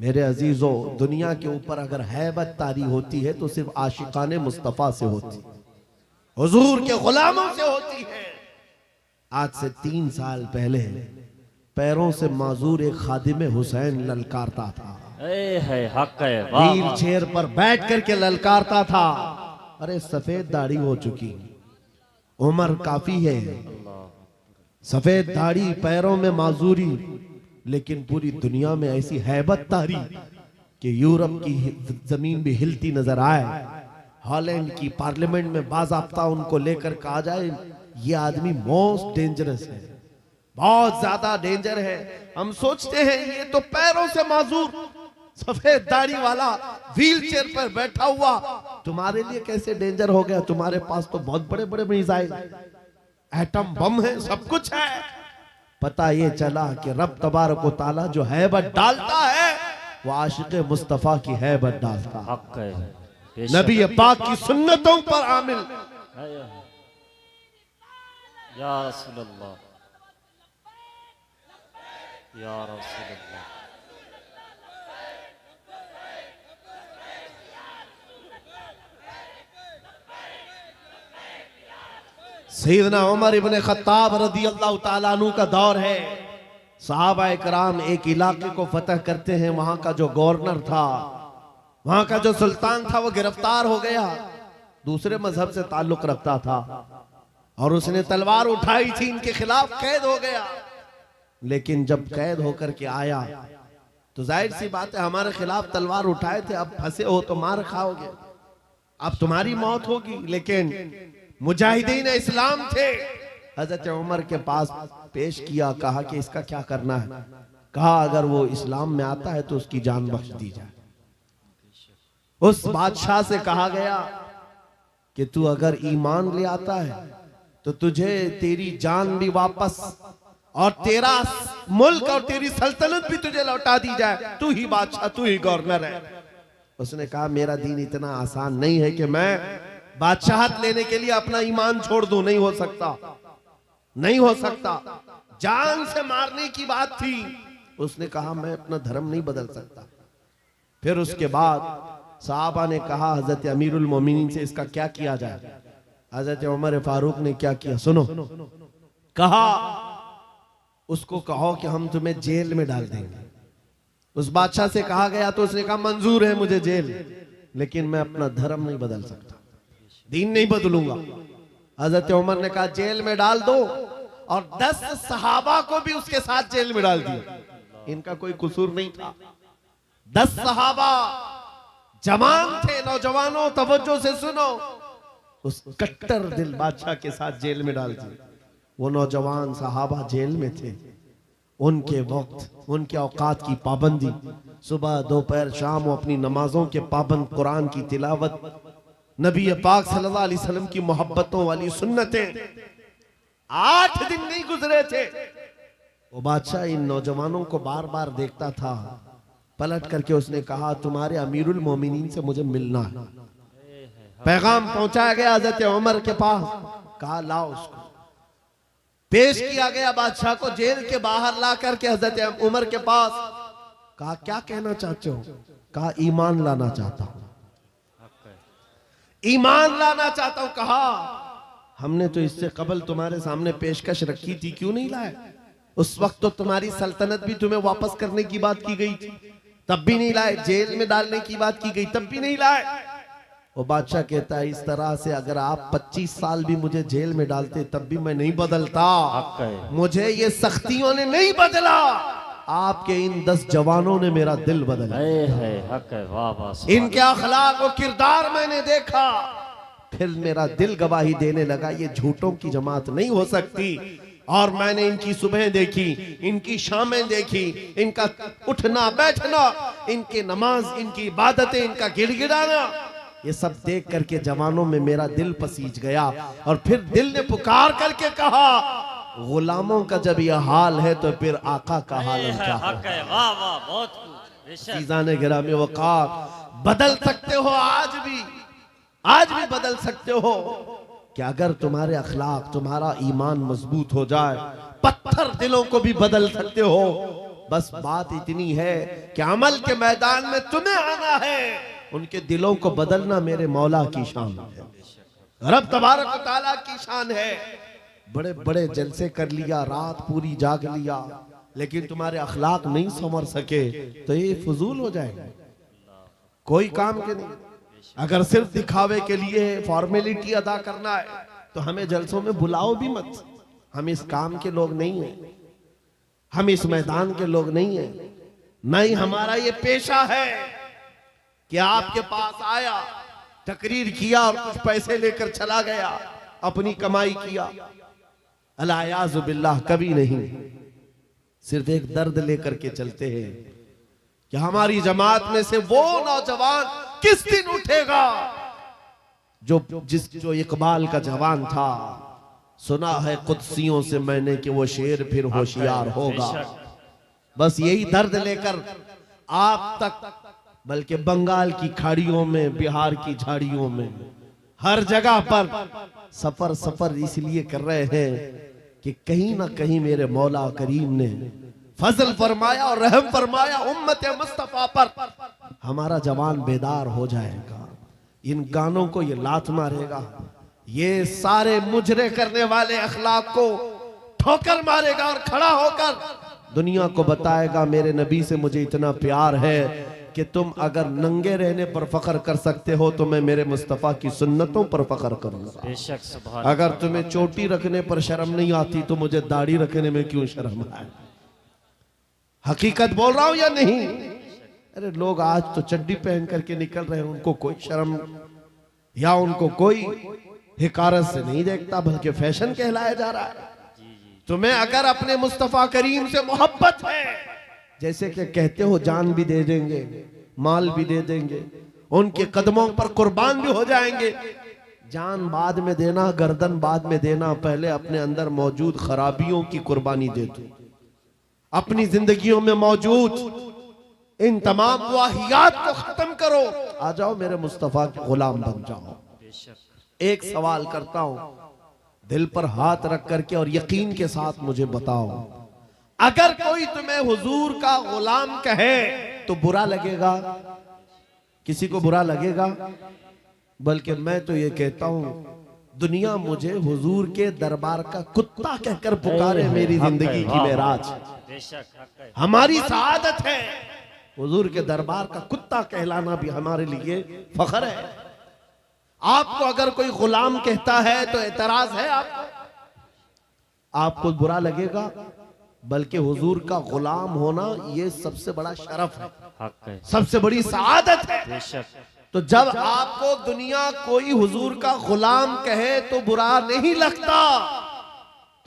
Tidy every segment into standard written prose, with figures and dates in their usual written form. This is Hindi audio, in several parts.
मेरे अजीजों, दुनिया के ऊपर अगर हैबत तारी होती है तो सिर्फ आशिकाने मुस्तफ़ा से होती, हुजूर के गुलामों से होती है। आज से 3 साल पहले पैरों से माजूर एक खादिम हुसैन ललकारता था, व्हील चेयर पर बैठ करके ललकारता था। अरे सफेद दाढ़ी हो चुकी, उम्र काफी है, सफेद दाढ़ी, पैरों में माजूरी, लेकिन पूरी दुनिया में ऐसी हैबत तारी कि यूरोप की जमीन भी हिलती नजर आए। हॉलैंड की पार्लियामेंट में बाज़ाब्ता उनको लेकर कहा जाए ये आदमी मोस्ट डेंजरस है, बहुत ज्यादा डेंजर है। हम सोचते हैं ये तो पैरों से माजूर सफेद दाढ़ी वाला व्हील चेयर पर बैठा हुआ तुम्हारे लिए कैसे डेंजर हो गया? तुम्हारे पास तो बहुत बड़े बड़े मिसाइल, एटम बम है, सब कुछ है। पता ये चला कि रब तबारक व तआला जो हैबत डालता है वो आशिक मुस्तफा की हैबत डालता है, नबी पाक की सुन्नतों पर आमिल। या रसूल अल्लाह, या रसूल अल्लाह। सैयदना उमर इब्ने खत्ताब रज़ियल्लाहु ताला अन्हु का दौर है। सहाबा इकराम एक इलाके को फतह करते हैं, वहां का जो गवर्नर था, वहां का जो सुल्तान था, वो गिरफ्तार हो गया, दूसरे मजहब से ताल्लुक रखता था और उसने तलवार उठाई थी, इनके खिलाफ कैद हो गया। लेकिन जब कैद होकर के आया तो जाहिर सी बात है, हमारे खिलाफ तलवार उठाए थे, अब फंसे हो तो मार खाओगे, अब तुम्हारी मौत होगी। लेकिन मुजाहिदीन इस्लाम थे, हजरत उमर के पास पेश किया, कहा कि इसका क्या करना है? कहा अगर वो इस्लाम में आता है तो उसकी जान बख्श दी जाए। उस बादशाह से कहा गया कि तू अगर ईमान ले आता है तो तुझे तेरी जान भी वापस और तेरा मुल्क और तेरी सल्तनत भी तुझे लौटा दी जाए, तू ही बादशाह, तू ही गवर्नर है। उसने कहा मेरा दीन इतना आसान नहीं है कि मैं बादशाहत लेने के लिए अपना ईमान छोड़ दूं, नहीं हो सकता, नहीं हो सकता। जान से मारने की बात थी। उसने कहा मैं अपना धर्म नहीं बदल सकता। फिर उसके बाद साहबा ने कहा हजरत अमीरुल मोमिनीन से इसका क्या किया जाए? हजरत उमर फारूक ने क्या किया सुनो, कहा उसको कहो कि हम तुम्हें जेल में डाल देंगे। उस बादशाह से कहा गया तो उसने कहा मंजूर है मुझे जेल, लेकिन मैं अपना धर्म नहीं बदल सकता, दीन नहीं बदलूंगा। हजरत उमर ने कहा जेल में डाल दो, और 10 सहाबा को भी उसके साथ जेल में डाल दिया। इनका कोई कसूर नहीं था। 10 सहाबा जवान थे, नौजवानों तवज्जो से सुनो, उस कट्टर दिल बादशाह के साथ जेल में डाल दिए। वो नौजवान सहाबा जेल में थे, उनके वक्त, उनके औकात की पाबंदी, सुबह दोपहर शाम वो अपनी नमाजों के पाबंद, कुरान की तिलावत, नबी पाक सल्लल्लाहु अलैहि वसल्लम की मोहब्बतों वाली सुन्नतें। 8 दिन नहीं गुजरे थे, वो बादशाह इन नौजवानों को बार बार देखता था। पलट करके उसने कहा तुम्हारे अमीरुल मोमिनीन से मुझे मिलना है। पैगाम पहुंचाया गया हजरत उमर के पास, कहा लाओ उसको। पेश किया गया बादशाह को, जेल के बाहर ला करके हजरत उमर के पास। कहा क्या कहना चाहते हो? कहा ईमान लाना चाहता हूं, ईमान लाना चाहता हूं। कहा हमने तो इससे कबल तुम्हारे सामने पेशकश रखी थी, क्यों नहीं लाए? उस वक्त तो तुम्हारी सल्तनत भी तुम्हें वापस करने की बात की गई थी, तब भी नहीं लाए। जेल में डालने की बात की गई, तब भी नहीं लाए। वो बादशाह कहता है इस तरह से अगर आप 25 साल भी मुझे जेल में डालते तब भी मैं नहीं बदलता। मुझे ये सख्तियों ने नहीं बदला, आपके इन 10 जवानों ने मेरा दिल बदला। इनके अखलाक और किरदार मैंने देखा, फिर मेरा दिल गवाही देने लगा ये झूठों की जमात नहीं हो सकती। और मैंने इनकी सुबह देखी, इनकी शामें देखी, इनका उठना बैठना, इनके नमाज, इनकी इबादतें, इनका गिड़गिड़ाना, ये सब देख करके जवानों में मेरा दिल पसीज गया। और फिर दिल ने पुकार करके कहा गुलामों का जब यह हाल है तो फिर आका का हाल क्या है? गिरामी वक़ार, बदल सकते हो आज भी बदल सकते हो कि अगर तुम्हारे अखलाक, तुम्हारा ईमान मजबूत हो जाए, पत्थर दिलों को भी बदल सकते हो। बस बात इतनी है कि अमल के मैदान में तुम्हें आना है, उनके दिलों को बदलना मेरे मौला की शान है, रब तबारक व तआला की शान है। बड़े बड़े जलसे कर लिया, रात पूरी जाग लिया, लेकिन तुम्हारे अखलाक नहीं संवर सके तो ये फजूल हो जाएगा, कोई काम के नहीं। अगर सिर्फ दिखावे के लिए फॉर्मेलिटी अदा करना है तो हमें जलसों में बुलाओ भी मत। हम इस काम के लोग नहीं हैं, हम इस मैदान के लोग नहीं हैं। नहीं, हमारा ये पेशा है कि आपके पास आया, तकरीर किया और कुछ पैसे लेकर चला गया, अपनी कमाई किया। अलायाज़ु बिल्लाह, कभी नहीं। सिर्फ एक दर्द लेकर के चलते हैं कि हमारी जमात में से वो नौजवान किस दिन उठेगा जो इकबाल का जवान था। सुना है कुदसियों से मैंने कि वो शेर फिर होशियार होगा। बस यही दर्द लेकर आप तक, बल्कि बंगाल की खाड़ियों में, बिहार की झाड़ियों में, हर जगह पर सफर सफर इसलिए कर रहे हैं कि कहीं ना कहीं मेरे मौला करीम ने फजल फरमाया और रहम फरमाया उम्मत मुस्तफा पर। हमारा जवान बेदार हो जाएगा, इन गानों को ये लात मारेगा, ये सारे मुजरे करने वाले अखलाक को ठोकर मारेगा और खड़ा होकर दुनिया को बताएगा मेरे नबी से मुझे इतना प्यार है कि तुम अगर नंगे रहने पर फख्र कर सकते हो तो मैं मेरे मुस्तफ़ा की सुन्नतों पर फख्र करूंगा। बेशक सुभान। अगर तुम्हें चोटी रखने पर शर्म नहीं आती तो मुझे दाढ़ी रखने में क्यों शर्म आए। हकीकत बोल रहा हूं या नहीं? अरे लोग आज तो चड्डी पहन करके निकल रहे हैं, उनको कोई शर्म या उनको कोई हिकारत से नहीं देखता, बल्कि फैशन कहलाया जा रहा है। तुम्हें अगर अपने मुस्तफ़ा करीम से मोहब्बत है, जैसे कि कहते हो जान भी दे देंगे, माल भी दे देंगे, उनके कदमों पर कुर्बान भी हो जाएंगे। जान बाद में देना, गर्दन बाद में देना, पहले अपने अंदर मौजूद खराबियों की कुर्बानी दे दो। अपनी जिंदगियों में मौजूद इन तमाम वाहियात को खत्म करो, आ जाओ मेरे मुस्तफ़ा के गुलाम बन जाओ। एक सवाल करता हूं, दिल पर हाथ रख करके और यकीन के साथ मुझे बताओ, अगर कोई तुम्हें हुजूर का गुलाम कहे तो बुरा लगेगा? किसी को बुरा लगेगा? बल्कि मैं तो ये कहता हूं, दुनिया मुझे हुजूर के दरबार का कुत्ता कहकर पुकारे, मेरी जिंदगी की मेराज। हमारी सआदत है, हुजूर के दरबार का कुत्ता कहलाना भी हमारे लिए फख्र है। आपको अगर कोई गुलाम कहता है तो एतराज है आपको बुरा लगेगा? बल्कि हुजूर का गुलाम होना ये सबसे बड़ा शरफ है, सबसे बड़ी सआदत है। तो जब आपको दुनिया कोई हुजूर का गुलाम कहे तो बुरा नहीं लगता,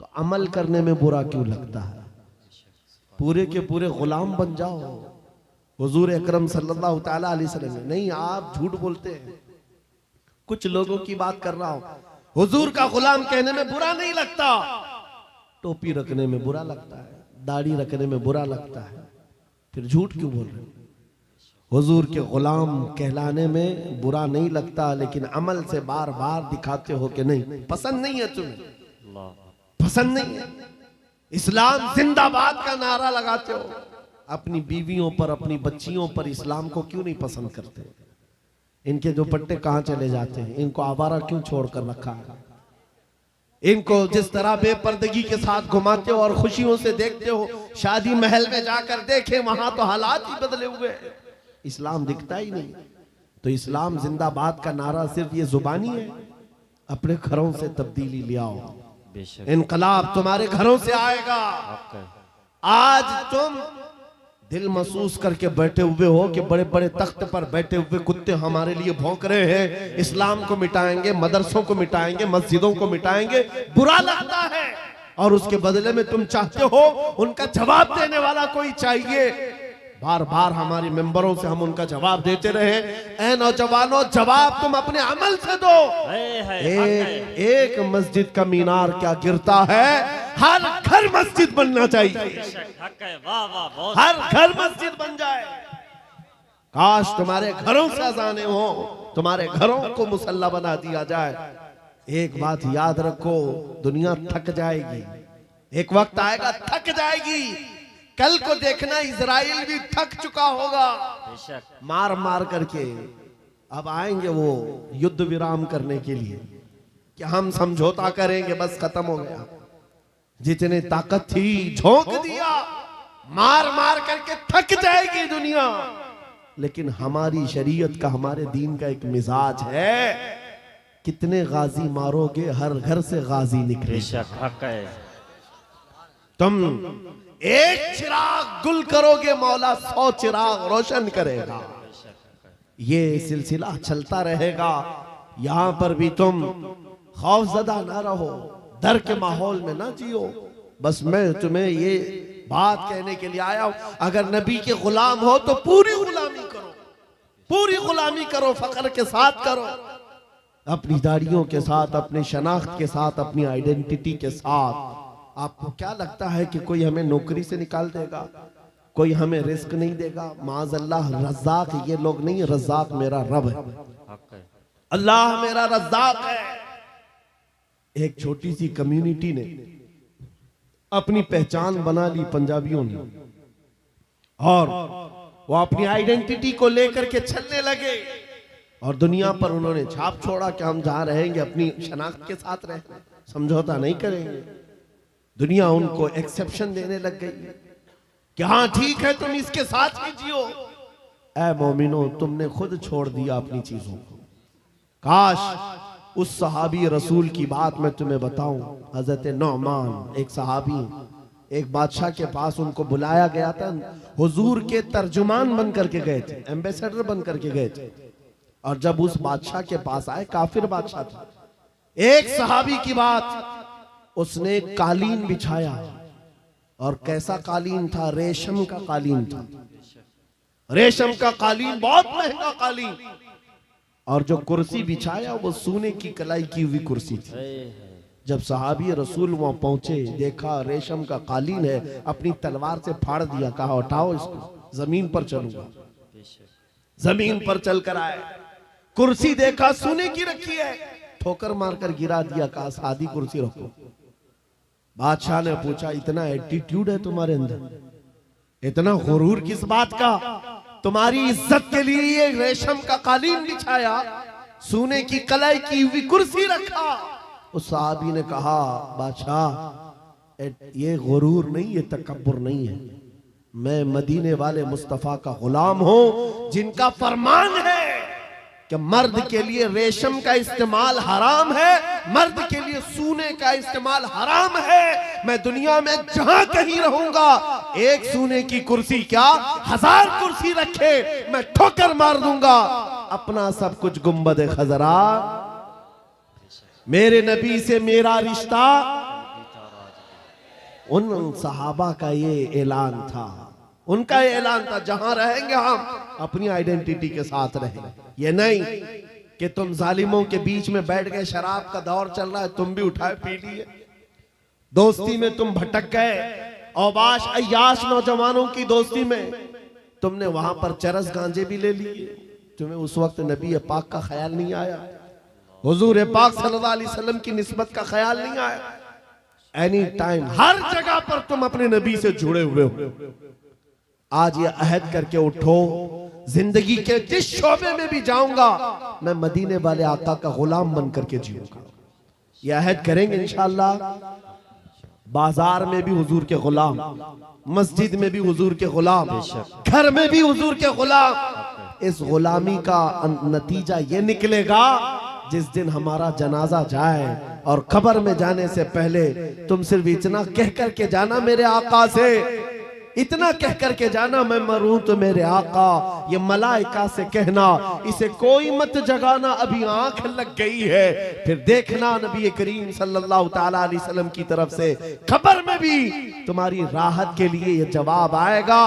तो अमल करने में बुरा क्यों लगता है? पूरे के पूरे गुलाम बन जाओ हुजूर अकरम सल्लल्लाहु तआला अलैहि वसल्लम। नहीं, आप झूठ बोलते हैं। कुछ लोगों की बात कर रहा हूं, हुजूर का गुलाम कहने में बुरा नहीं लगता, टोपी रखने में बुरा लगता है, दाढ़ी रखने में बुरा लगता है, फिर झूठ क्यों बोल रहे हो? हुजूर के गुलाम कहलाने में बुरा नहीं लगता, लेकिन अमल से बार बार दिखाते हो कि नहीं, पसंद नहीं है तुम्हें, पसंद नहीं है। इस्लाम जिंदाबाद का नारा लगाते हो, अपनी बीवियों पर, अपनी बच्चियों पर इस्लाम को क्यों नहीं पसंद करते? इनके जो पट्टे कहां चले जाते हैं? इनको आवारा क्यों छोड़कर रखा है? इनको जिस तरह बेपर्दगी के साथ घुमाते हो और खुशियों से देखते हो, शादी महल में जाकर देखे वहां तो हालात ही बदले हुए हैं, इस्लाम दिखता ही नहीं। तो इस्लाम जिंदाबाद का नारा सिर्फ ये जुबानी है? अपने घरों से तब्दीली ले आओ, इनकलाब तुम्हारे घरों से आएगा। आज तुम दिल महसूस करके बैठे हुए हो कि बड़े बड़े तख्त पर बैठे हुए कुत्ते हमारे लिए भौंक रहे हैं, इस्लाम को मिटाएंगे, मदरसों को मिटाएंगे, मस्जिदों को मिटाएंगे, बुरा लगता है। और उसके बदले में तुम चाहते हो उनका जवाब देने वाला कोई चाहिए। बार बार हमारे मेंबरों से हम उनका जवाब देते रहे। ऐ नौजवानों, जवाब तुम अपने अमल से दो। एक मस्जिद का मीनार क्या गिरता है, हर घर मस्जिद बनना चाहिए, हर घर मस्जिद बन जाए। काश तुम्हारे घरों से अजाने हो, तुम्हारे घरों को मुसल्ला बना दिया जाए। एक बात याद रखो, दुनिया थक जाएगी, एक वक्त आएगा थक जाएगी, कल को देखना इजराइल भी थक चुका होगा बेशक मार मार करके। अब आएंगे वो युद्ध विराम करने के लिए कि हम समझौता करेंगे, बस खत्म हो गया। जितने ताकत थी झोंक दिया, मार मार करके थक जाएगी दुनिया। लेकिन हमारी शरीयत का, हमारे दीन का एक मिजाज है, कितने गाजी मारोगे हर घर से गाजी निकले। बेशक हक है। तुम एक चिराग गुल करोगे, मौला 100 चिराग रोशन करेगा। ये सिलसिला चलता रहेगा। यहां पर भी तुम खौफजदा ना रहो, डर के माहौल में ना जियो। बस मैं तुम्हें ये बात कहने के लिए आया हूं, अगर नबी के गुलाम हो तो पूरी गुलामी करो, पूरी गुलामी करो, फख्र के साथ करो, अपनी दाढ़ियों के साथ, अपने शनाख्त के साथ, अपनी आइडेंटिटी के साथ। आपको क्या लगता है कि कोई हमें नौकरी से निकाल देगा, कोई हमें रिस्क नहीं देगा? माज़अल्लाह रज़्ज़ाक ये लोग नहीं, रज़्ज़ाक मेरा रब है, हक है। अल्लाह मेरा रज़्ज़ाक है। एक छोटी सी कम्युनिटी ने अपनी पहचान बना ली पंजाबियों ने, और वो अपनी आइडेंटिटी को लेकर के चलने लगे और दुनिया पर उन्होंने छाप छोड़ा कि हम जहां रहेंगे अपनी शनाख्त के साथ रहेंगे, समझौता नहीं करेंगे। दुनिया उनको एक्सेप्शन देने लग गई कि हाँ ठीक है, तुम इसके साथ ही जियो। ऐ मोमिनो, तुमने खुद छोड़ दिया अपनी चीजों को। काश उस सहाबी रसूल की बात मैं तुम्हें बताऊं। हजरत नौमान एक सहाबी, एक बादशाह के पास उनको बुलाया गया था, हुजूर के तर्जुमान बन करके गए थे, एम्बेसडर बन करके गए थे। और जब उस बादशाह के पास आए, काफिर बादशाह था, एक सहाबी की बात, उसने कालीन बिछाया, और कैसा कालीन था? रेशम का कालीन था। रेशम का कालीन, बहुत महंगा कालीन। और जो कुर्सी बिछाया वो सोने की कलाई की हुई कुर्सी थी। जब सहाबी रसूल वहां पहुंचे, देखा रेशम का कालीन है, अपनी तलवार से फाड़ दिया, कहा उठाओ इसको, जमीन पर चलूंगा। जमीन पर चलकर आए, कुर्सी देखा सोने की रखी है, ठोकर मारकर गिरा दिया, कहा सादी कुर्सी रखो। बादशाह ने पूछा, इतना एटीट्यूड है तुम्हारे अंदर, इतना गुरूर किस बात का? तुम्हारी इज्जत के लिए ये रेशम का कालीन बिछाया, सोने की कलाई की हुई कुर्सी रखा। उस साहबी ने कहा, बादशाह ये गुरूर नहीं, ये तकब्बुर नहीं है, मैं मदीने वाले मुस्तफा का गुलाम हूं, जिनका फरमान है कि मर्द के लिए रेशम का इस्तेमाल हराम है, मर्द के लिए सोने का इस्तेमाल हराम है। मैं दुनिया में जहां कहीं रहूंगा, एक सोने की कुर्सी क्या 1000 कुर्सी रखे, मैं ठोकर मार दूंगा अपना सब कुछ। गुंबद खजरा, मेरे नबी से मेरा रिश्ता, उन सहाबा का ये ऐलान था, उनका ये ऐलान था, जहां रहेंगे हम अपनी आइडेंटिटी के साथ रहेंगे। ये नहीं कि तुम जालिमों के बीच में बैठ गए, शराब का दौर चल रहा है, तुम भी उठाए पी लिए, दोस्ती में तुम भटक गए, औबाश अय्याश नौजवानों की दोस्ती में तुमने वहां पर चरस गांजे भी ले लिए, तुम्हें उस वक्त नबी पाक का ख्याल नहीं आया, हुजूर पाक सल्लल्लाहु अलैहि वसल्लम की निस्बत का ख्याल नहीं आया। एनी टाइम हर जगह पर तुम अपने नबी से जुड़े हुए हो। आज ये अहद करके उठो, जिंदगी के जिस शोबे में भी जाऊंगा मैं मदीने वाले आका का गुलाम बन करके जीऊंगा। ये अहद करेंगे इंशाअल्लाह। बाजार में भी हुजूर के गुलाम, मस्जिद में भी हुजूर के गुलाम, घर में भी हुजूर के गुलाम। इस गुलामी का नतीजा ये निकलेगा, जिस दिन हमारा जनाजा जाए और कब्र में जाने से पहले तुम सिर्फ इतना कह करके जाना मेरे आका से, इतना कह करके जाना, मैं मरूं तो मेरे आका। ये मलाइका से कहना, इसे कोई मत जगाना, अभी आंख लग गई है। फिर देखना नबी करीम सल्लल्लाहु ताला अलैहि वसल्लम की तरफ से खबर में भी तुम्हारी राहत के लिए ये जवाब आएगा,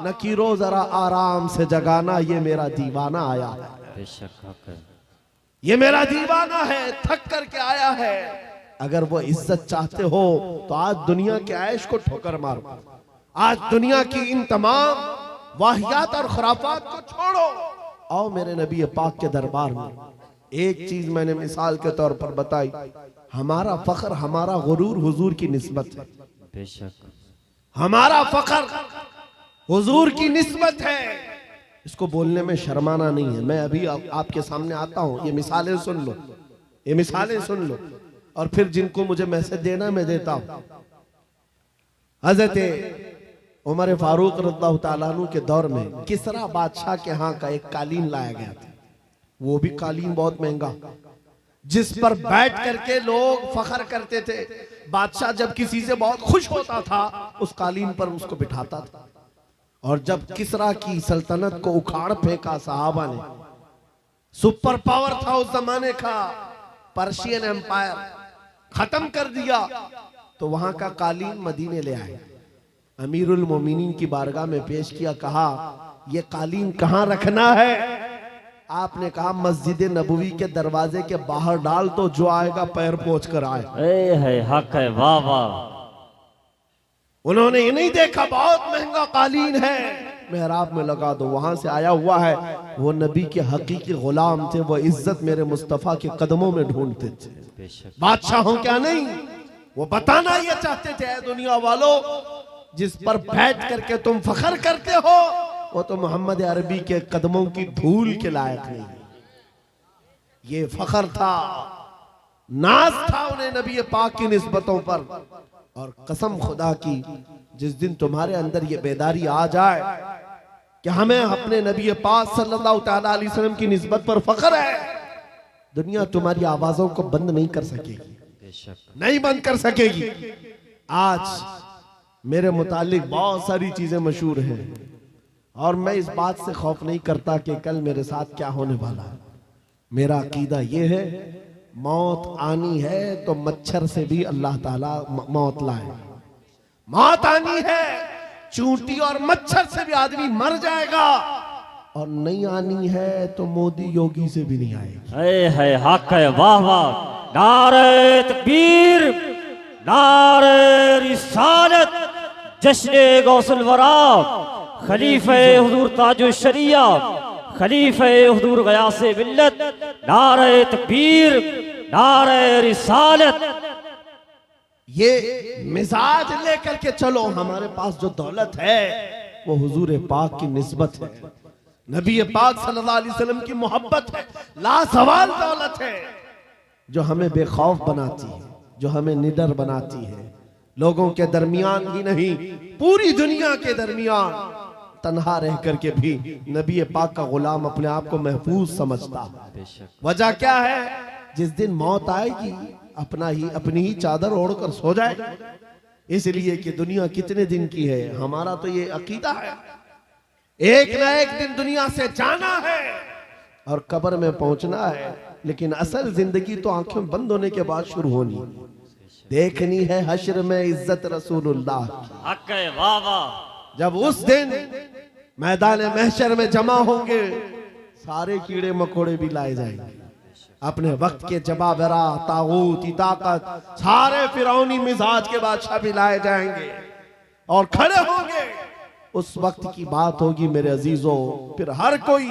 नकीरो जरा आराम से जगाना, ये मेरा दीवाना आया है, बेशक हक है, ये मेरा दीवाना है, थक करके आया है। अगर वो इज्जत चाहते हो तो आज दुनिया के ऐश को ठोकर मारो, आज दुनिया की इन तमाम वाहियात और खुराफात को छोड़ो, आओ मेरे नबी पाक के दरबार में। एक चीज मैंने मिसाल के तौर पर बताई, हमारा फख्र, हमारा गुरूर हुजूर की निस्बत है, बेशक हमारा फख्र हुजूर की निस्बत है, इसको बोलने में शर्माना नहीं है। मैं अभी आपके सामने आता हूं, ये मिसालें सुन लो, ये मिसालें सुन लो, और फिर जिनको मुझे मैसेज देना मैं देता हूं। हजरत उमर फारूक रज़ियल्लाहु ताला अन्हु के दौर में किसरा बादशाह के यहाँ का एक कालीन लाया गया था, वो भी कालीन बहुत महंगा, जिस पर बैठ करके लोग फखर करते थे। बादशाह जब किसी से बहुत खुश होता था उस कालीन पर उसको बिठाता था। और जब किसरा की सल्तनत को उखाड़ फेंका सहाबा ने, सुपर पावर था उस जमाने का, पर्शियन एम्पायर खत्म कर दिया, तो वहां का कालीन मदीने ले आए, अमीरुल मोमिनीन की बारगाह में पेश किया, कहा ये कालीन कहां रखना है? आपने कहा मस्जिद नबवी के दरवाजे के बाहर डाल, तो जो आएगा पैर पोंछ कर आए। है हक है, वाह वाह। उन्होंने ये नहीं देखा बहुत महंगा कालीन है, मेहराब में लगा दो, वहां से आया हुआ है, वो नबी के हकीकी गुलाम थे, वो इज्जत मेरे मुस्तफा के कदमों में ढूंढते थे, बादशाहों क्या नहीं। वो बताना ये चाहते थे, ऐ दुनिया वालों, जिस पर बैठ करके तुम फखर करते हो वो तो मोहम्मद अरबी के कदमों की धूल के लायक नहीं। ये फखर था, नाज था उन्हें नबी पाक की निस्बतों पर। और कसम खुदा की, जिस दिन तुम्हारे अंदर ये बेदारी आ जाए कि हमें अपने नबी पाक सल्लल्लाहु तआला अलैहि वसल्लम की निस्बत पर फखर है, दुनिया तुम्हारी आवाजों को बंद नहीं कर सकेगी, नहीं बंद कर सकेगी। आज मेरे मुतालिक बहुत सारी चीजें मशहूर हैं, और मैं इस बात से खौफ नहीं करता कि कल मेरे साथ क्या होने वाला है। मेरा अकीदा ये है, मौत आनी है तो मच्छर से भी अल्लाह ताला मौत लाए। मौत आनी है, चूंटी और मच्छर से भी आदमी मर जाएगा, और नहीं आनी है तो मोदी योगी से भी नहीं आएगी। है हक है, वाह वाह। नारे तकबीर, नारे रिसालत, जश्न गौसुल वरा, खलीफे हुजूर ताजुल शरिया, खलीफे हुजूर गयासे मिल्लत, नारे तकबीर, नारे रिसालत। ये मिजाज लेकर के चलो, हमारे पास जो दौलत है वो हुजूर पाक की निस्बत है, नबी पाक सल्लल्लाहु अलैहि वसल्लम की मोहब्बत है, लासवाल दौलत है, जो हमें बेखौफ बनाती है, जो हमें निडर बनाती है। लोगों के दरमियान ही नहीं, पूरी दुनिया के दरमियान तन्हा रह करके भी नबी पाक का गुलाम अपने आप को महफूज समझता है। वजह क्या है? जिस दिन मौत आएगी अपनी ही चादर ओढ़कर सो जाए, इसलिए कि दुनिया कितने दिन की है। हमारा तो ये अकीदा है, एक ना एक दिन दुनिया से जाना है और कब्र में पहुंचना है, लेकिन असल जिंदगी तो आंखें बंद होने के बाद शुरू होनी, देखनी है हश्र में इज्जत रसूलुल्लाह की। हक है, वाह वाह। जब उस दिन मैदान महशर में जमा होंगे, सारे कीड़े मकोड़े भी लाए जाएंगे, अपने वक्त के जबाबरा, तागूत, ताकत, सारे फिरौनी मिजाज के बादशाह भी लाए जाएंगे और खड़े होंगे। उस वक्त की बात होगी मेरे अजीजों, फिर हर कोई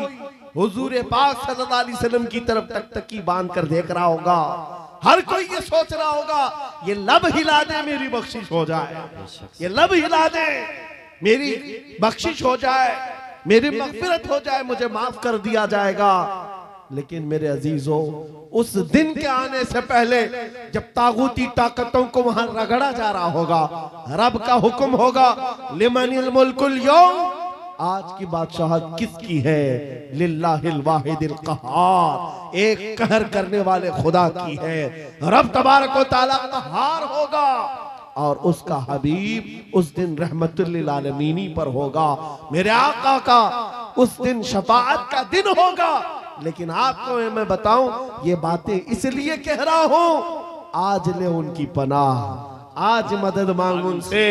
हुजूर पाक सल्लल्लाहु अलैहि वसल्लम की तरफ टकटकी बांध कर देख रहा होगा। हर कोई ये सोच रहा होगा, ये लब हिला दे मेरी बख्शिश हो जाए, ये लब हिला दे मेरी बख्शिश हो जाए, मेरी मगफिरत हो जाए, मुझे माफ कर दिया जाएगा। लेकिन मेरे अजीजों, उस दिन के आने से पहले जब तागूती ताकतों को वहां रगड़ा जा रहा होगा, रब का हुक्म होगा, लिमनिल मुल्कुल यौम, आज की बादशाहत किसकी है? लिल्लाहिल वाहिदिल कहार, एक कहर करने वाले खुदा की है। रब तबारक व तआला कहार होगा और उसका हबीब उस दिन रहमतुल लिल आलमीनी पर होगा। मेरे आका का उस दिन शफाअत का दिन होगा। लेकिन आपको मैं बताऊं, ये बातें इसलिए कह रहा हूं, आज ले उनकी पनाह, आज मदद मांग उनसे,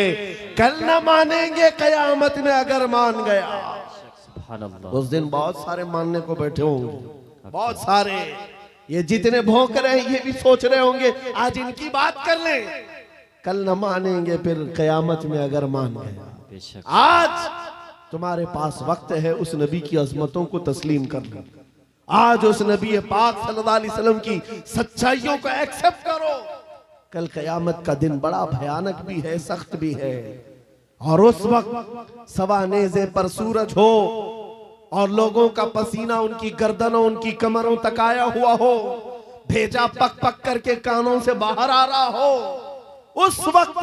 कल न मानेंगे कयामत में अगर मान गया। उस दिन बहुत सारे मानने को बैठे होंगे, बहुत सारे, ये जितने भौंक रहे हैं ये भी सोच रहे होंगे आज इनकी बात कर लें, कल न मानेंगे फिर कयामत में अगर मान गए। आज तुम्हारे पास वक्त है उस नबी की अजमतों को तस्लीम कर लो, आज उस नबी पाक सल्लल्लाहु अलैहि वसल्लम की सच्चाइयों को एक्सेप्ट करो। कल कयामत का दिन बड़ा भयानक भी है, सख्त भी है, और उस वक्त सवा नेज़े पर सूरज हो और लोगों का पसीना उनकी गर्दनों उनकी कमरों तक आया हुआ हो, भेजा पक पक करके कानों से बाहर आ रहा हो, उस वक्त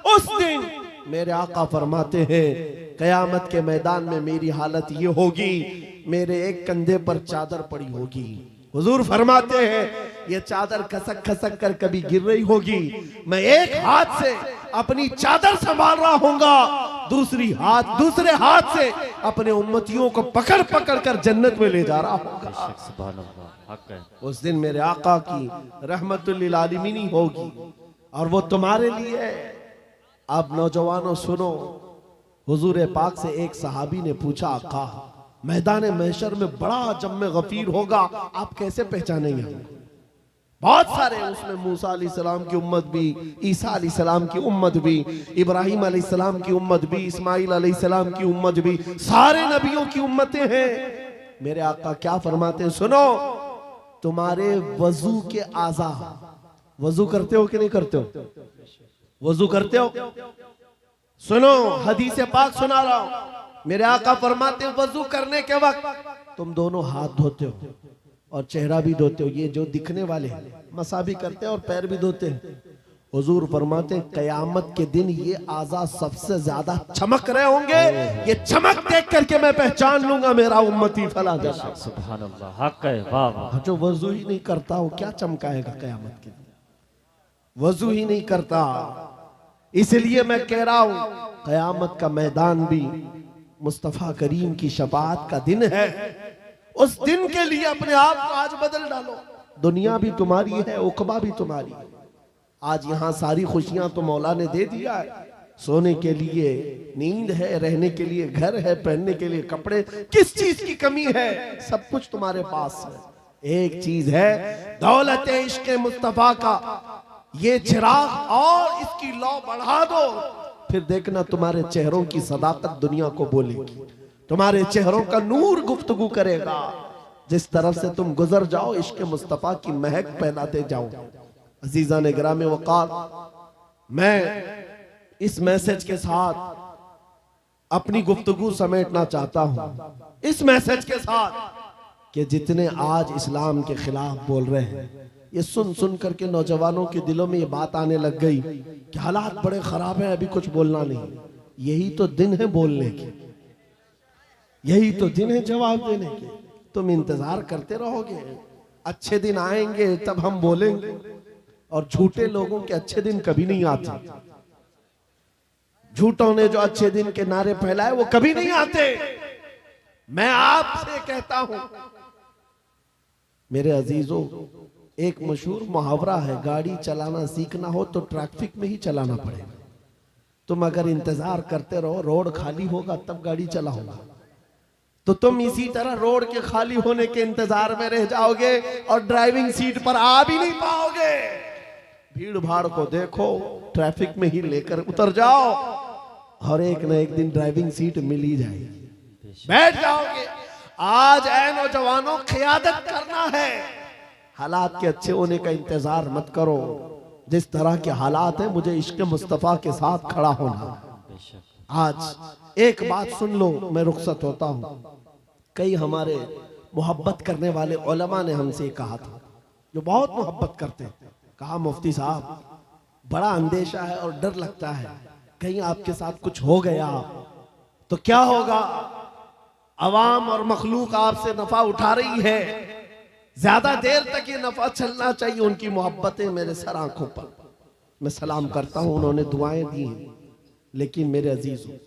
उस दिन मेरे आका फरमाते हैं कयामत के मैदान में मेरी हालत ये होगी, मेरे एक कंधे पर चादर पड़ी होगी। हुजूर फरमाते हैं ये चादर खसक खसक कर कभी गिर रही होगी, मैं एक हाथ से अपनी चादर संभाल रहा होऊंगा, दूसरे हाथ से अपने उम्मतियों को पकड़ पकड़ कर जन्नत में ले जा रहा होगा। उस दिन मेरे आका की रहमतुल लिल आलमीन होगी और वो तुम्हारे लिए है। अब नौजवानों सुनो, हुजूर पाक से एक सहाबी ने पूछा आका मैदान महशर में बड़ा जम्मे गफीर होगा, आप कैसे पहचानेंगे? बहुत सारे उसमें मूसा अलैहिस्सलाम की उम्मत भी, ईसा अलैहिस्सलाम की उम्मत भी, इब्राहिम अलैहिस्सलाम की उम्मत भी, इस्माइल अलैहिस्सलाम की उम्मत भी, सारे नबियों की उम्मतें हैं। मेरे आका क्या फरमाते हैं सुनो, तुम्हारे वजू के आज़ा, वजू करते हो कि नहीं करते हो? वजू करते हो? सुनो हदीस पाक सुना रहा हूं। मेरे आका फरमाते हैं वजू करने के वक्त तुम दोनों हाथ धोते हो और चेहरा भी धोते हो, ये जो दिखने वाले मसा भी करते हैं और पैर भी धोते हैं। हुजूर फरमाते हैं कयामत के दिन ये आज़ा सबसे ज्यादा चमक रहे होंगे, ये चमक देख करके मैं पहचान लूंगा मेरा उम्मती फला जैसा। सुभान अल्लाह, हक है, वाह वाह। जो वजू ही नहीं करता हो क्या चमकाएगा कयामत के दिन? वजू ही नहीं करता। इसलिए मैं कह रहा हूं कयामत का मैदान भी मुस्तफा करीम की शफाअत का दिन है। उस दिन के लिए अपने आप को आज बदल डालो। दुनिया भी तुम्हारी है, उकबा भी तुम्हारी है। आज यहाँ सारी खुशियां तो मौला ने दे दिया है, सोने के लिए नींद है, रहने के लिए घर है, पहनने के लिए कपड़े, किस चीज की कमी है? सब कुछ तुम्हारे पास है। एक चीज है दौलत इश्क मुस्तफा का ये चिराग, और इसकी लौ बढ़ा दो, फिर देखना तुम्हारे चेहरों की सदाकत दुनिया को बोलेगी, तुम्हारे चेहरों का नूर गुफ्तगू करेगा। जिस तरफ से तुम गुजर जाओ इश्क मुस्तफा की महक फैलाते जाओ। अजीजा ने ग्राम वक़ार, मैं इस मैसेज के साथ अपनी गुफ्तगू समेटना चाहता हूं, इस मैसेज के साथ कि जितने आज इस्लाम के खिलाफ बोल रहे हैं, ये सुन सुन करके नौजवानों के दिलों में ये बात आने लग गई कि हालात बड़े खराब हैं, अभी कुछ बोलना नहीं। यही तो दिन है बोलने के, यही तो दिन है जवाब देने के। तुम इंतजार करते रहोगे, अच्छे दिन आएंगे तब हम बोलेंगे, और झूठे लोगों के अच्छे दिन कभी नहीं आते। झूठों ने जो अच्छे दिन के नारे फैलाए वो कभी नहीं आते। मैं आपसे कहता हूं मेरे अजीजों, एक मशहूर मुहावरा है, गाड़ी चलाना सीखना हो तो ट्रैफिक में ही चलाना पड़ेगा। तुम अगर इंतजार करते रहो रोड खाली होगा तब गाड़ी चलाओगा, तो तुम इसी तरह रोड के खाली होने के इंतजार में रह जाओगे और ड्राइविंग सीट पर आ भी नहीं पाओगे। भीड़ भाड़ को देखो, ट्रैफिक में ही लेकर उतर जाओ और एक न एक दिन ड्राइविंग सीट मिल ही जाएगी, बैठ जाओगे। आज ऐ नौजवानों, क़ियादत करना है, हालात के अच्छे होने का इंतजार मत करो। जिस तरह के हालात है, मुझे इश्क मुस्तफा के साथ खड़ा होना। आज एक बात सुन लो, मैं रुखसत होता हूं। कई हमारे मोहब्बत करने वाले उलमा ने हमसे कहा था, जो बहुत मोहब्बत करते हैं, कहा मुफ्ती साहब बड़ा अंदेशा है और डर लगता है, कहीं आपके साथ कुछ हो गया तो क्या होगा? अवाम और मखलूक आपसे नफा उठा रही है, ज्यादा देर तक ये नफा चलना चाहिए। उनकी मोहब्बतें मेरे सर आंखों पर, मैं सलाम करता हूं, उन्होंने दुआएं दी हैं। लेकिन मेरे अजीजों,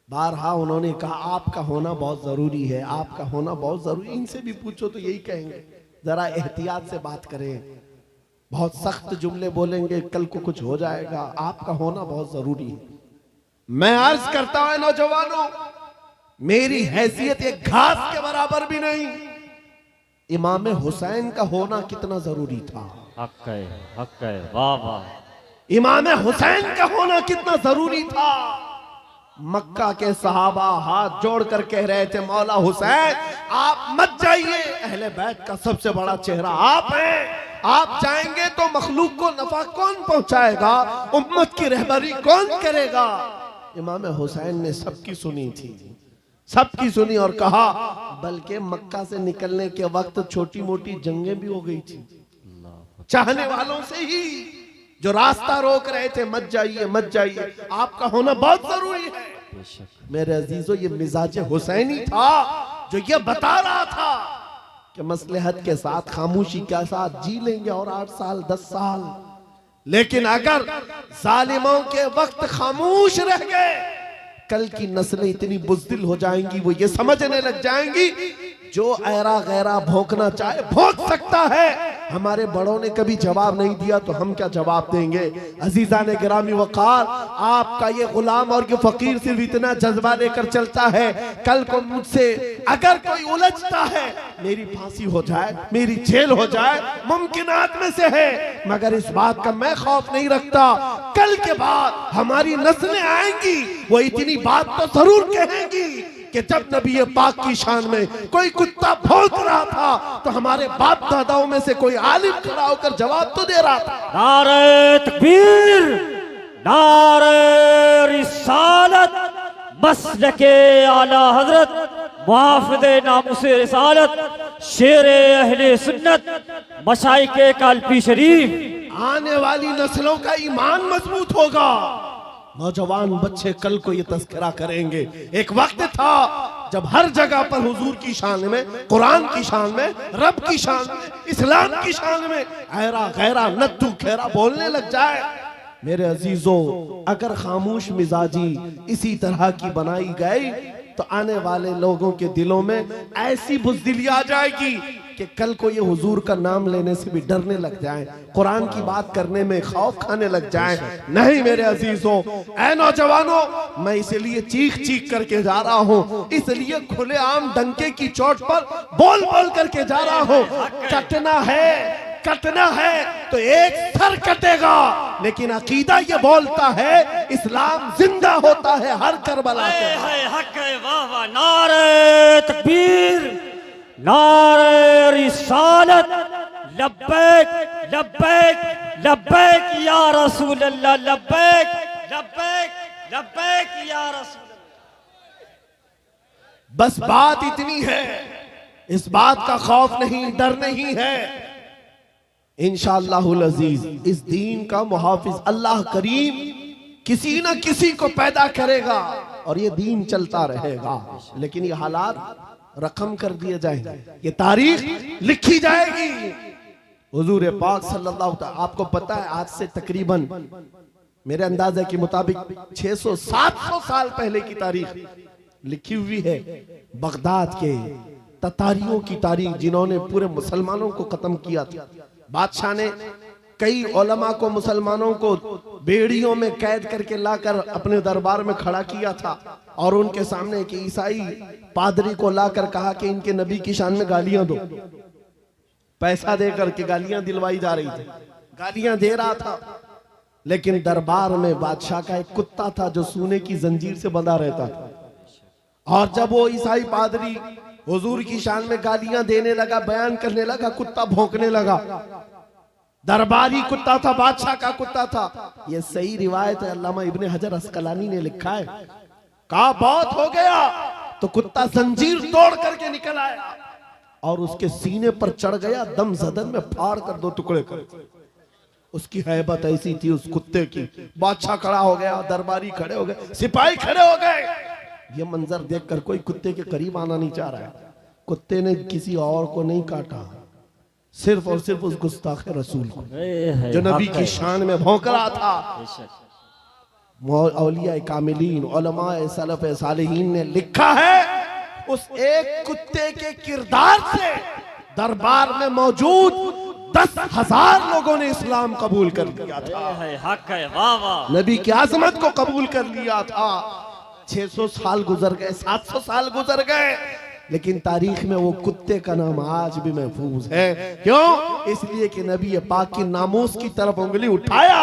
बारहा उन्होंने कहा आपका होना बहुत जरूरी है, आपका होना बहुत जरूरी। इनसे भी पूछो तो यही कहेंगे, जरा एहतियात से बात करें, बहुत सख्त जुमले बोलेंगे, कल को कुछ हो जाएगा। आपका होना बहुत जरूरी है। मैं अर्ज करता हूं नौजवानों, मेरी हैसियत एक घास के बराबर भी नहीं। इमाम हुसैन का होना कितना जरूरी था। हक है, वाह वाह। इमाम हुसैन का होना कितना जरूरी था। मक्का के सहाबा हाथ जोड़कर कह रहे थे, मौला हुसैन आप मत जाइए, अहले बैत का सबसे बड़ा चेहरा आप हैं। आप जाएंगे तो मखलूक को नफा कौन पहुंचाएगा, उम्मत की रहबरी कौन करेगा? इमाम हुसैन ने सबकी सुनी थी, सबकी सुनी और कहा, बल्कि मक्का से निकलने के वक्त छोटी मोटी जंगें भी हो गई थी चाहने वालों से ही, जो रास्ता रोक रहे थे, मत जाइए मत जाइए, आपका होना बहुत जरूरी है। मेरे अजीजों, ये मिजाज हुसैनी था जो ये बता रहा था कि मसलहत के साथ खामोशी के साथ जी लेंगे और 8 साल 10 साल, लेकिन अगर जालिमों के वक्त खामोश रह गए, कल की नस्लें इतनी बुज़दिल हो जाएंगी, वो ये समझने लग जाएंगी जो ऐरा गैरा भौंकना चाहे भौंक सकता है। हमारे बड़ों ने कभी जवाब नहीं दिया तो हम क्या जवाब देंगे। अजीजान गिरामी वक़ार, आपका ये गुलाम और ये फकीर सिर्फ इतना जज्बा लेकर चलता है, कल को मुझसे अगर कोई उलझता है, मेरी फांसी हो जाए, मेरी जेल हो जाए, मुमकिनात में से है, मगर इस बात का मैं खौफ नहीं रखता, कल के बाद हमारी नस्लें आएंगी, वो इतनी बात तो जरूर कहेंगी कि जब नबी पाक की शान में कोई कुत्ता भौंक रहा था तो हमारे बाप दादाओं में से कोई आलिम खड़ा होकर जवाब तो दे रहा था। नारे तकबीर, नारे रिसालत, मसलके आला हजरत, मुहाफिज़े नामुसे रिसालत, शेरे अहले सुन्नत, मशाइखे कालपी शरीफ। आने वाली नस्लों का ईमान मजबूत होगा, नौजवान बच्चे कल को ये तस्करा करेंगे। एक वक्त था जब हर जगह पर हुजूर की शान में, कुरान की शान में, रब की शान में, इस्लाम की शान में ऐरा गैरा नत्थु खेरा बोलने लग जाए। मेरे अजीजों, अगर खामोश मिजाजी इसी तरह की बनाई गई तो आने वाले लोगों के दिलों में ऐसी बुज़दिली आ जाएगी कि कल को ये हुजूर का नाम लेने से भी डरने लग जाएं, कुरान की बात करने में खौफ खाने लग जाएं। नहीं मेरे अजीजों, ऐ नौजवानों, मैं इसलिए चीख चीख करके जा रहा हूँ, इसलिए खुलेआम डंके की चोट पर बोल बोल करके जा रहा हूँ। कटना है तो एक सर कटेगा, लेकिन अकीदा ये बोलता है इस्लाम जिंदा होता है हर करबला के। हक है, वाह वाह, नारे तकबीर, नारे रिसालत, लब्बैक लब्बैक लब्बैक या रसूल अल्लाह, लब्बैक लब्बैक लब्बैक या रसूल अल्लाह। बस बात इतनी है, इस बात का खौफ नहीं, डर नहीं है। इंशाअल्लाहुल अजीज इस दीन का मुहाफिज अल्लाह करीम किसी न किसी को पैदा करेगा और ये दीन चलता रहेगा। लेकिन ये हालात रकम कर दिए जाएंगे, ये तारीख लिखी जाएगी। हुजूर पाक सल्लल्लाहु अलैहि वसल्लम, आपको पता है आज से तकरीबन मेरे अंदाजे के मुताबिक 600-700 साल पहले की तारीख लिखी हुई है। बगदाद के ततारियों की तारीख, जिन्होंने पूरे मुसलमानों को खत्म किया था। बादशाह ने कई उलमा को, मुसलमानों को बेड़ियों में कैद करके लाकर अपने दरबार में खड़ा किया था और उनके सामने एक ईसाई पादरी को लाकर कहा कि इनके नबी की शान में गालियां दो। पैसा देकर के गालियां दिलवाई जा रही थी, गालियां दे रहा था। लेकिन दरबार में बादशाह का एक कुत्ता था जो सोने की जंजीर से बंधा रहता था। और जब वो ईसाई पादरी हुजूर की शान में गालियां देने लगा, बयान करने लगा, कुत्ता भौंकने लगा। दरबारी कुत्ता था, बादशाह का कुत्ता था। ये सही रिवायत है, अल्लामा इब्ने हजर अस्कलानी ने लिखा है। कहा बहुत हो गया तो कुत्ता जंजीर तोड़ करके निकल आया और उसके सीने पर चढ़ गया, दम जदन में फाड़ कर 2 टुकड़े कर। उसकी हैबत ऐसी थी उस कुत्ते की। बादशाह खड़ा हो गया, दरबारी खड़े हो गए, सिपाही खड़े हो गए। ये मंजर देखकर कोई कुत्ते के करीब आना नहीं चाह रहा है। कुत्ते ने किसी और को नहीं काटा, सिर्फ और सिर्फ उस गुस्ताख रसूल को जो नबी की शान में भौंक रहा था। औलिया कामिलीन, उलमाए सलफ सालिहीन ने लिखा है, उस एक कुत्ते के किरदार से दरबार में मौजूद 10,000 लोगों ने इस्लाम कबूल कर लिया था। हक है, वाह वाह, नबी की आजमत को कबूल कर लिया था। 600 साल गुजर गए, 700 साल गुजर गए, लेकिन तारीख में वो कुत्ते का नाम आज भी महफूज है। क्यों? इसलिए कि नबी पाक की नामूस की तरफ उंगली उठाया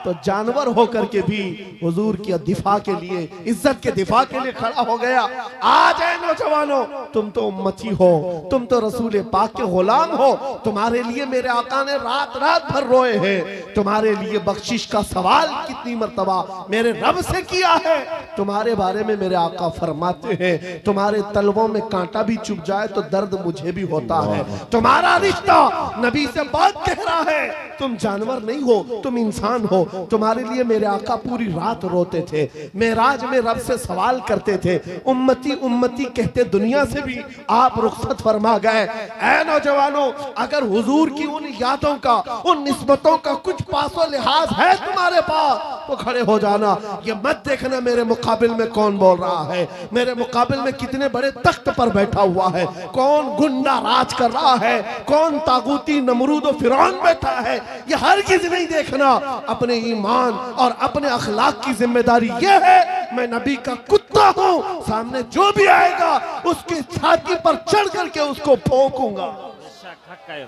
तो जानवर होकर के भी हुजूर की दिफा के लिए, इज्जत के दिफा के लिए खड़ा हो गया। आज है नौजवानों, तुम तो उम्मती हो, तुम तो रसूल पाक के गुलाम हो। तुम्हारे लिए मेरे आका ने रात रात भर रोए हैं। तुम्हारे लिए बख्शिश का सवाल कितनी मर्तबा मेरे रब से किया है। तुम्हारे बारे में मेरे आका फरमाते हैं, तुम्हारे तलवों में कांटा भी चुभ जाए तो दर्द मुझे भी होता है। तुम्हारा रिश्ता नबी से बहुत गहरा है। तुम जानवर नहीं हो, तुम इंसान हो। तुम्हारे लिए मेरे आका पूरी रात रोते थे, मेराज में रब से सवाल करते थे। उम्मती उम्मती कहते दुनिया से भी आप रुखसत फरमा गए। ऐ नौजवानों, अगर हुजूर की उन यादों का, उन निस्बतों का कुछ पासो लिहाज है तुम्हारे पास तो खड़े हो जाना। ये मत देखना मेरे मुकाबिल में कौन बोल रहा है, मेरे मुकाबिल में कितने बड़े तख्त पर बैठा हुआ है, कौन गुंडा राज कर रहा है, कौन तागूती नमरूद और फिरौन बैठा है। ये हरगिज़ नहीं देखना। अपने ईमान और अपने अखलाक की जिम्मेदारी ये है, मैं नबी का कुत्ता हूं, सामने जो भी आएगा उसकी छाती पर चढ़ करके उसको भौंकूंगा,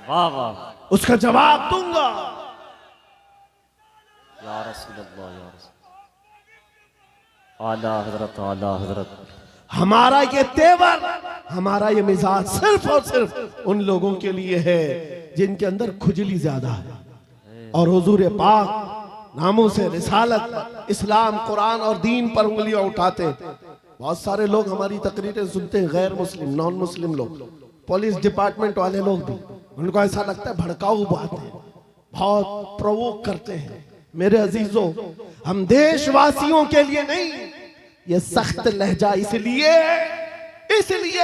वाह वाह, उसका जवाब दूंगा। या रसूल अल्लाह, या रसूल, आला हजरत, आला हजरत। हमारा ये तेवर, हमारा ये मिजाज सिर्फ और सिर्फ उन लोगों के लिए है जिनके अंदर खुजली ज्यादा है और हुजूर पाक नामों से रिसालत, इस्लाम, कुरान और दीन पर उंगलियां उठाते। बहुत सारे लोग हमारी तकरीरें सुनते हैं, गैर मुस्लिम, नॉन मुस्लिम लोग, पुलिस डिपार्टमेंट वाले लोग भी, उनको ऐसा लगता है भड़काऊ बातें, बहुत प्रोवोक करते हैं। मेरे अजीजों, हम देशवासियों के लिए नहीं, ये सख्त लहजा इसलिए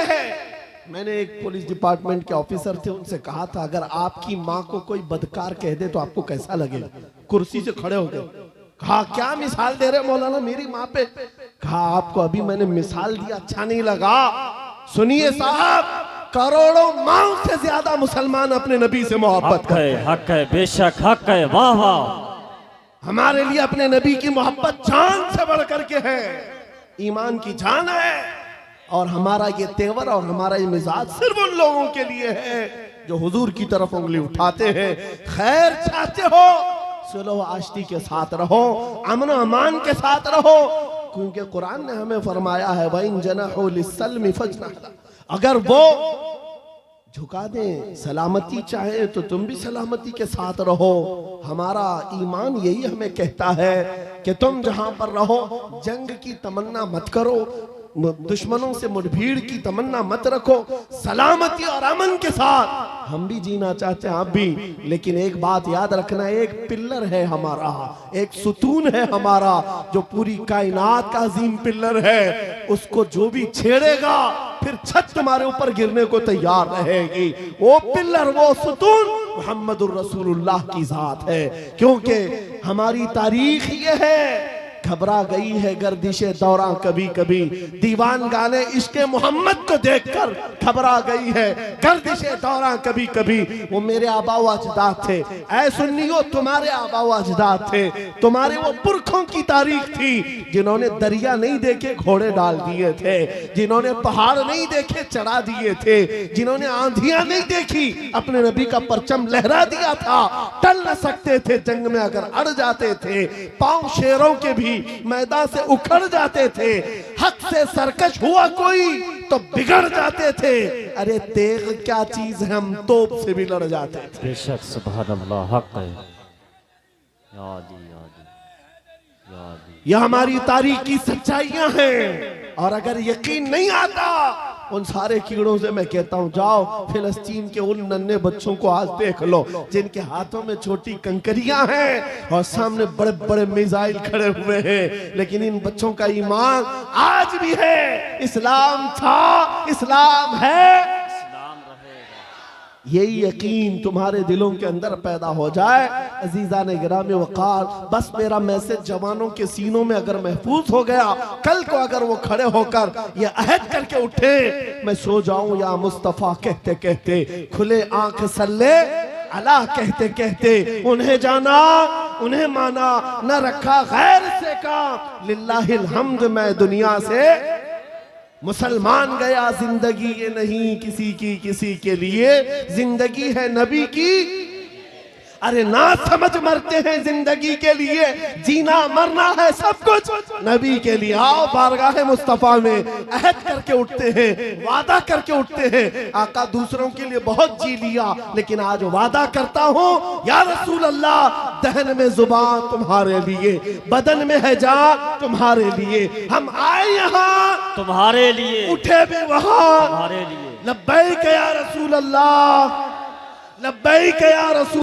है। मैंने एक पुलिस डिपार्टमेंट के ऑफिसर थे, उनसे कहा था अगर आपकी माँ को कोई बदकार कह दे तो आपको कैसा लगेगा। कुर्सी से खड़े हो गए, कहा क्या मिसाल दे रहे मौलाना मेरी माँ पे। कहा आपको अभी मैंने मिसाल दिया, अच्छा नहीं लगा। सुनिए साहब, करोड़ों माओ से ज्यादा मुसलमान अपने नबी से मोहब्बत करते हैं। हक है, बेशक हक है, वाह वाह। हमारे लिए अपने नबी की मोहब्बत जान से बढ़ करके है, ईमान की जान है। और हमारा ये तेवर और हमारा ये मिजाज सिर्फ उन लोगों के लिए है जो हुजूर की तरफ उंगली उठाते हैं। खैर चाहते हो, सुलह आश्ती के साथ रहो, अमन अमान के साथ रहो, क्योंकि कुरान ने हमें फरमाया है वइन जनाहु लिस्सल्मी फजनह, अगर वो झुका दें, सलामती चाहे तो तुम भी सलामती के साथ रहो। हमारा ईमान यही हमें कहता है कि तुम जहां पर रहो जंग की तमन्ना मत करो, दुश्मनों से मुठभीड़ की तमन्ना मत रखो, सलामती और अमन के साथ हम भी जीना चाहते हैं, आप भी। लेकिन एक बात याद रखना, एक पिल्लर है हमारा, एक सुतून है हमारा जो पूरी कायनात का अजीम पिल्लर है। उसको जो भी छेड़ेगा फिर छत तुम्हारे ऊपर गिरने को तैयार रहेगी। वो पिल्लर, वो सुतून मुहम्मदुर रसूलुल्लाह की जात है। क्योंकि हमारी तारीख ये है, घबरा गई है गर्दिशे दौरा कभी कभी, दीवान गाने इश्क़े मोहम्मद को देखकर घबरा गई है गर्दिशे दौरा कभी कभी। वो मेरे आबा व अजदाद थे, ऐ सुन्नियों तुम्हारे आबा व अजदाद थे, तुम्हारे वो पुरखों की तारीख थी जिन्होंने दरिया नहीं देखे घोड़े डाल दिए थे, जिन्होंने पहाड़ नहीं देखे चढ़ा दिए थे, जिन्होंने आंधियां नहीं देखी अपने नबी का परचम लहरा दिया था। टल न सकते थे जंग में अगर अड़ जाते थे, पांव शेरों के भी मैदान से उखड़ जाते थे, हक से सरकश हुआ कोई तो बिगड़ जाते थे। अरे तेग क्या चीज है, हम तोप से भी लड़ जाते थे। बेशक सुभान अल्लाह, हक है। याद यह हमारी तारीख की सच्चाइयां हैं। और अगर यकीन नहीं आता उन सारे कीड़ों से मैं कहता हूं, जाओ फिलिस्तीन के उन नन्हे बच्चों को आज देख लो जिनके हाथों में छोटी कंकरियां हैं और सामने बड़े बड़े मिसाइल खड़े हुए हैं, लेकिन इन बच्चों का ईमान आज भी है। इस्लाम था, इस्लाम है, यही यकीन तुम्हारे दिलों के अंदर पैदा हो जाए। अजीजा ने गिरामी वकार, बस मेरा मैसेज जवानों के सीनों में अगर महफूज हो गया, कल को अगर वो खड़े होकर ये अहद करके उठे, मैं सो जाऊं या मुस्तफा कहते कहते, खुले आंख सल्ले अल्लाह कहते कहते, उन्हें जाना उन्हें माना, न रखा गैर से काम, लिल्लाहिल हम्द मैं दुनिया से मुसलमान गया। जिंदगी ये नहीं किसी की किसी के लिए, जिंदगी है नबी की अरे ना समझ मरते हैं जिंदगी के लिए, जीना मरना है सब कुछ नबी के लिए। आओ बारगाह मुस्तफा में अहद करके उठते हैं, वादा करके उठते हैं। आका दूसरों के लिए बहुत जी लिया, लेकिन आज वादा करता हूँ या रसूल अल्लाह, दहन में जुबान तुम्हारे लिए, बदन में है जान तुम्हारे लिए। हम आए यहाँ तुम्हारे लिए, उठे भी वहाँ तुम्हारे लिए। लब्बैक या रसूल अल्लाह, लब्बैक या रसूल